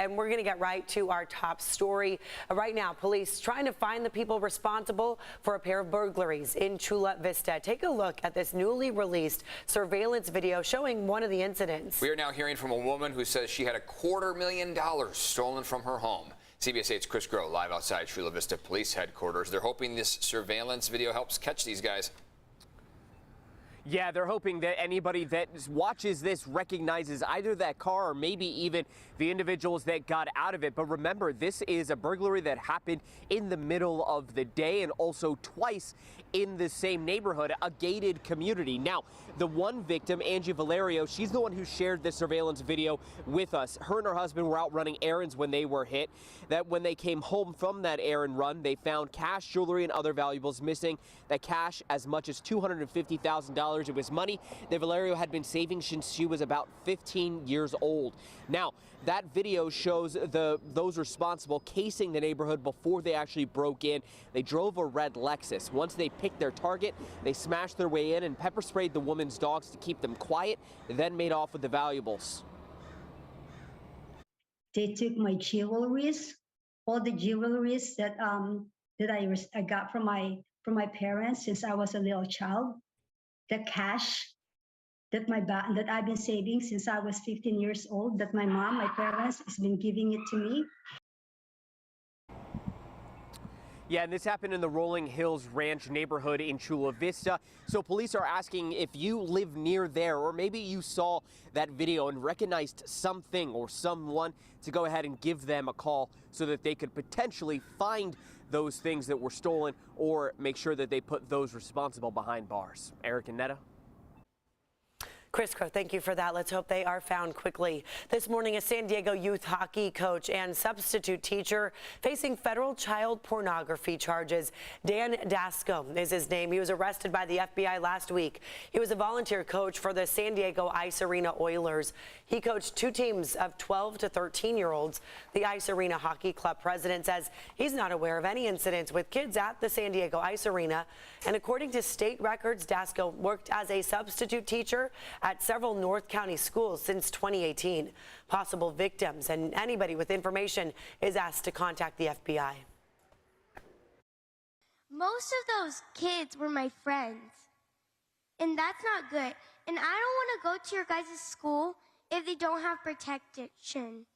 And we're going to get right to our top story. Right now, police trying to find the people responsible for a pair of burglaries in Chula Vista. Take a look at this newly released surveillance video showing one of the incidents. We are now hearing from a woman who says she had $250,000 stolen from her home. CBS 8's Chris Groh live outside Chula Vista Police Headquarters. They're hoping this surveillance video helps catch these guys. Yeah, they're hoping that anybody that watches this recognizes either that car or maybe even the individuals that got out of it. But remember, this is a burglary that happened in the middle of the day and also twice in the same neighborhood, a gated community. Now, the one victim, Angie Valerio, she's the one who shared the surveillance video with us. Her and her husband were out running errands when they were hit. That when they came home from that errand run, they found cash, jewelry, and other valuables missing. That cash, as much as $250,000. It was money that Valerio had been saving since she was about 15 years old. Now, that video shows those responsible casing the neighborhood before they actually broke in. They drove a red Lexus. Once they picked their target, they smashed their way in and pepper sprayed the woman's dogs to keep them quiet, then made off with the valuables. They took my jewelries, all the jewelries that I got from my parents since I was a little child. The cash that I've been saving since I was 15 years old, that my parents, has been giving it to me. Yeah, and this happened in the Rolling Hills Ranch neighborhood in Chula Vista. So police are asking if you live near there, or maybe you saw that video and recognized something or someone, to go ahead and give them a call so that they could potentially find those things that were stolen or make sure that they put those responsible behind bars. Eric and Neda. Chris Groh, thank you for that. Let's hope they are found quickly. This morning, a San Diego youth hockey coach and substitute teacher facing federal child pornography charges. Dan Dasco is his name. He was arrested by the FBI last week. He was a volunteer coach for the San Diego Ice Arena Oilers. He coached two teams of 12 to 13-year-olds. The Ice Arena Hockey Club president says he's not aware of any incidents with kids at the San Diego Ice Arena. And according to state records, Dasco worked as a substitute teacher at several North County schools since 2018. Possible victims and anybody with information is asked to contact the FBI. Most of those kids were my friends, and that's not good. And I don't want to go to your guys' school if they don't have protection.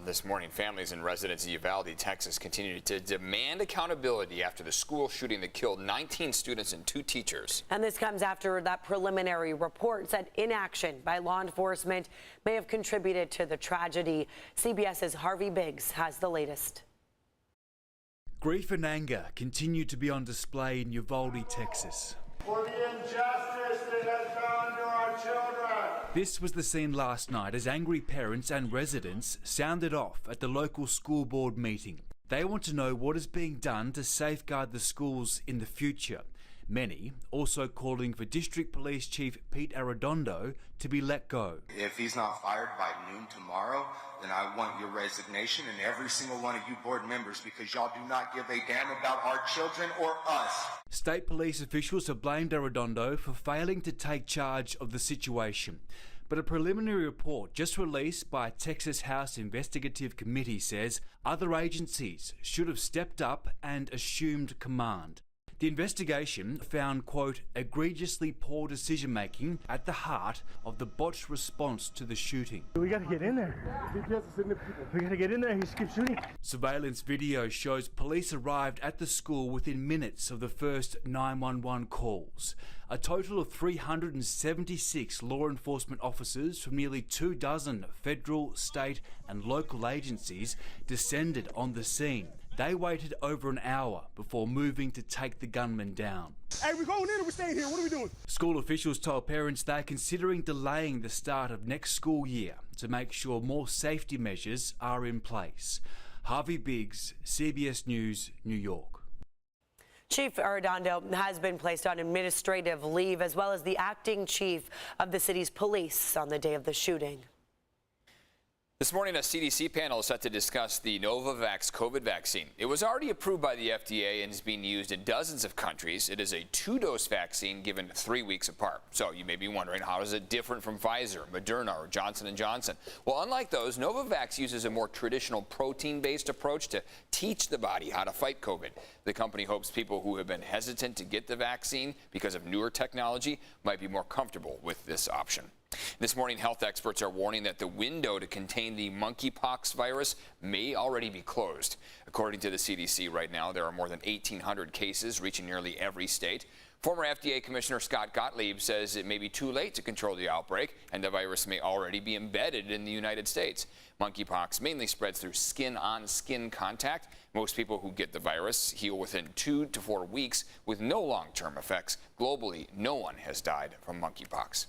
This morning, families and residents of Uvalde, Texas, continue to demand accountability after the school shooting that killed 19 students and 2 teachers. And this comes after that preliminary report said inaction by law enforcement may have contributed to the tragedy. CBS's Harvey Biggs has the latest. Grief and anger continue to be on display in Uvalde, Texas. For the injustice that has gone to our children. This was the scene last night as angry parents and residents sounded off at the local school board meeting. They want to know what is being done to safeguard the schools in the future. Many also calling for District Police Chief Pete Arredondo to be let go. If he's not fired by noon tomorrow, then I want your resignation and every single one of you board members, because y'all do not give a damn about our children or us. State police officials have blamed Arredondo for failing to take charge of the situation. But a preliminary report just released by Texas House Investigative Committee says other agencies should have stepped up and assumed command. The investigation found, quote, egregiously poor decision-making at the heart of the botched response to the shooting. We gotta get in there. We gotta get in there. He just keeps shooting. Surveillance video shows police arrived at the school within minutes of the first 911 calls. A total of 376 law enforcement officers from nearly 24 federal, state and local agencies descended on the scene. They waited over an hour before moving to take the gunman down. Hey, we're going in or we're staying here? What are we doing? School officials told parents they're considering delaying the start of next school year to make sure more safety measures are in place. Harvey Biggs, CBS News, New York. Chief Arredondo has been placed on administrative leave, as well as the acting chief of the city's police on the day of the shooting. This morning, a CDC panel is set to discuss the Novavax COVID vaccine. It was already approved by the FDA and is being used in dozens of countries. It is a 2-dose vaccine given 3 weeks apart. So you may be wondering, how is it different from Pfizer, Moderna, or Johnson & Johnson? Well, unlike those, Novavax uses a more traditional protein-based approach to teach the body how to fight COVID. The company hopes people who have been hesitant to get the vaccine because of newer technology might be more comfortable with this option. This morning, health experts are warning that the window to contain the monkeypox virus may already be closed. According to the CDC right now, there are more than 1,800 cases reaching nearly every state. Former FDA Commissioner Scott Gottlieb says it may be too late to control the outbreak, and the virus may already be embedded in the United States. Monkeypox mainly spreads through skin-on-skin contact. Most people who get the virus heal within 2 to 4 weeks with no long-term effects. Globally, no one has died from monkeypox.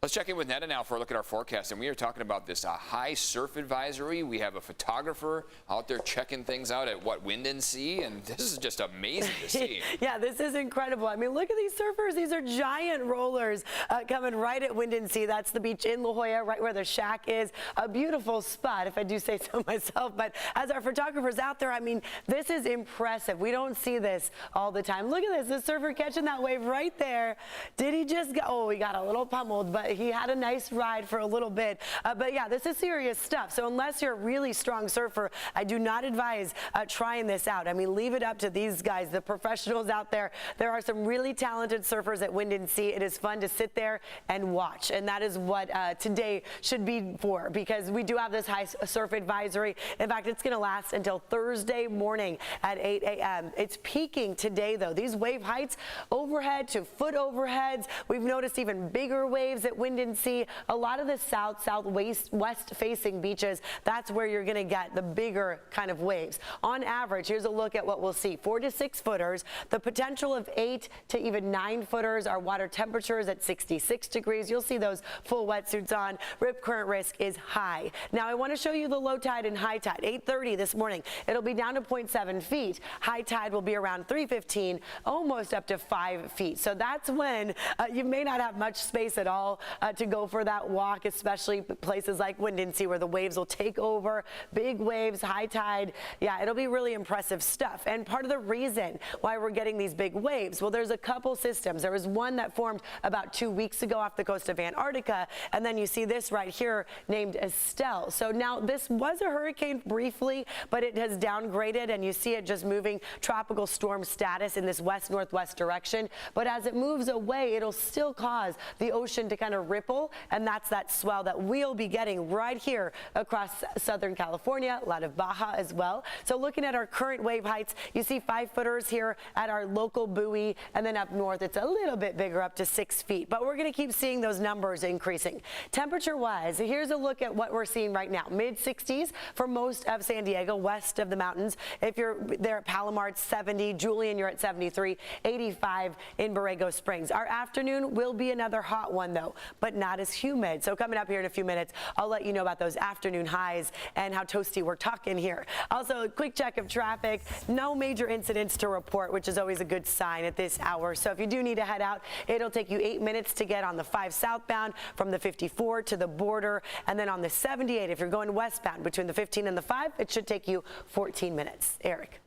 Let's check in with Neda now for a look at our forecast. And we are talking about this high surf advisory. We have a photographer out there checking things out at Wind and Sea. And this is just amazing to see. Yeah, this is incredible. I mean, look at these surfers. These are giant rollers coming right at Wind and Sea. That's the beach in La Jolla, right where the shack is. A beautiful spot, if I do say so myself. But as our photographer's out there, I mean, this is impressive. We don't see this all the time. Look at this. The surfer catching that wave right there. Did he just go? Oh, he got a little pummeled, but he had a nice ride for a little bit. But yeah, this is serious stuff. So unless you're a really strong surfer, I do not advise trying this out. I mean, leave it up to these guys, the professionals out there. There are some really talented surfers at Wind and Sea. It is fun to sit there and watch. And that is what today should be for, because we do have this high surf advisory. In fact, it's going to last until Thursday morning at 8 a.m. It's peaking today, though. These wave heights overhead to foot overheads. We've noticed even bigger waves at Wind and Sea. A lot of the southwest facing beaches, that's where you're going to get the bigger kind of waves. On average, here's a look at what we'll see. 4 to 6 footers, the potential of 8 to even 9 footers. Our water temperatures at 66 degrees. You'll see those full wetsuits on. Rip current risk is high. Now I want to show you the low tide and high tide. 8:30 this morning, it'll be down to 0.7 feet. High tide will be around 3:15, almost up to 5 feet. So that's when you may not have much space at all to go for that walk, especially places like Wind and Sea where the waves will take over. Big waves, high tide. Yeah, it'll be really impressive stuff. And part of the reason why we're getting these big waves, well, there's a couple systems. There was one that formed about 2 weeks ago off the coast of Antarctica, and then you see this right here named Estelle. So now this was a hurricane briefly, but it has downgraded, and you see it just moving tropical storm status in this west-northwest direction. But as it moves away, it'll still cause the ocean to kind of ripple, and that's that swell that we'll be getting right here across Southern California, a lot of Baja as well. So looking at our current wave heights, you see 5 footers here at our local buoy, and then up north it's a little bit bigger, up to 6 feet. But we're going to keep seeing those numbers increasing. Temperature-wise, here's a look at what we're seeing right now. Mid-60s for most of San Diego, west of the mountains. If you're there at Palomar, it's 70. Julian, you're at 73. 85 in Borrego Springs. Our afternoon will be another hot one, though, but not as humid. So coming up here in a few minutes, I'll let you know about those afternoon highs and how toasty we're talking here. Also, a quick check of traffic. No major incidents to report, which is always a good sign at this hour. So if you do need to head out, it'll take you 8 minutes to get on the 5 southbound from the 54 to the border. And then on the 78, if you're going westbound between the 15 and the 5, it should take you 14 minutes. Eric.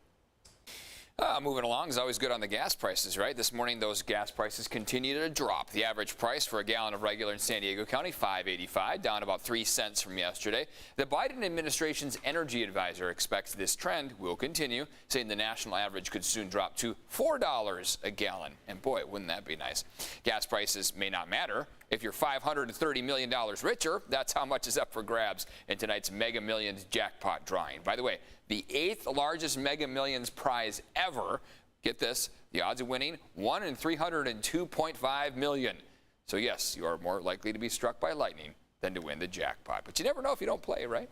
Moving along is always good on the gas prices, right? This morning, those gas prices continue to drop. The average price for a gallon of regular in San Diego County, $5.85, down about 3 cents from yesterday. The Biden administration's energy advisor expects this trend will continue, saying the national average could soon drop to $4 a gallon. And boy, wouldn't that be nice? Gas prices may not matter. If you're $530 million richer, that's how much is up for grabs in tonight's Mega Millions jackpot drawing. By the way, the 8th largest Mega Millions prize ever. Get this, the odds of winning, 1 in 302.5 million. So yes, you are more likely to be struck by lightning than to win the jackpot. But you never know if you don't play, right?